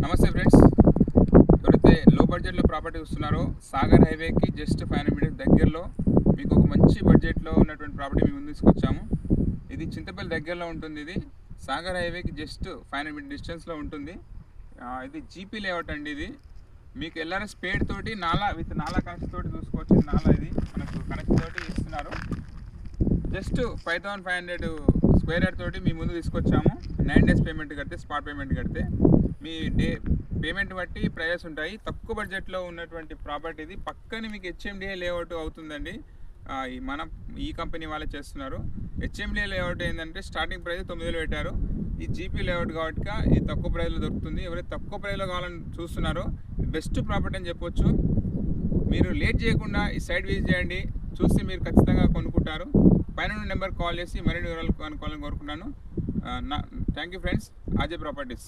నమస్తే ఫ్రెండ్స్, ఎవరైతే లో బడ్జెట్లో ప్రాపర్టీ చూస్తున్నారో సాగర్ హైవేకి జస్ట్ 500 మీటర్స్ దగ్గరలో మీకు ఒక మంచి బడ్జెట్లో ఉన్నటువంటి ప్రాపర్టీ మీ ముందు తీసుకొచ్చాము. ఇది చింతపల్లి దగ్గరలో ఉంటుంది. ఇది సాగర్ హైవేకి జస్ట్ 500 మీటర్ డిస్టెన్స్లో ఉంటుంది. ఇది జీపీ లేఅవుట్ అండి. ఇది మీకు ఎల్ఆర్ఎస్ పేడ్ తోటి నాలా విత్ నాలా కనెక్షన్ తోటి చూసుకోవచ్చు. నాలా ఇది మనకు కనెక్షన్ తోటి ఇస్తున్నారు. జస్ట్ 5500 స్క్వేర్ యార్డ్ తోటి మీ ముందు తీసుకొచ్చాము. 9 డేస్ పేమెంట్ కడితే, స్పాట్ పేమెంట్ కడితే మీ పేమెంట్ బట్టి ప్రైజెస్ ఉంటాయి. తక్కువ బడ్జెట్లో ఉన్నటువంటి ప్రాపర్టీ ఇది. పక్కన మీకు హెచ్ఎండిఏ లేఅవుట్ అవుతుందండి. ఈ కంపెనీ వాళ్ళే చేస్తున్నారు. హెచ్ఎండిఏ లేఅవుట్ ఏంటంటే స్టార్టింగ్ ప్రైస్ 9,000 పెట్టారు. ఈ జీపీ లేఅవుట్ కాబట్టి ఇది తక్కువ ప్రైస్లో దొరుకుతుంది. ఎవరైతే తక్కువ ప్రైస్లో కావాలని చూస్తున్నారో బెస్ట్ ప్రాపర్టీ అని చెప్పొచ్చు. మీరు లేట్ చేయకుండా ఈ సైట్ విజిట్ చేయండి. చూసి మీరు ఖచ్చితంగా కొనుక్కుంటారు. పైన నెంబర్ కాల్ చేసి మరిన్ని వివరాలు కనుక్కోవాలని కోరుకుంటున్నాను. Thank you friends. RJ properties.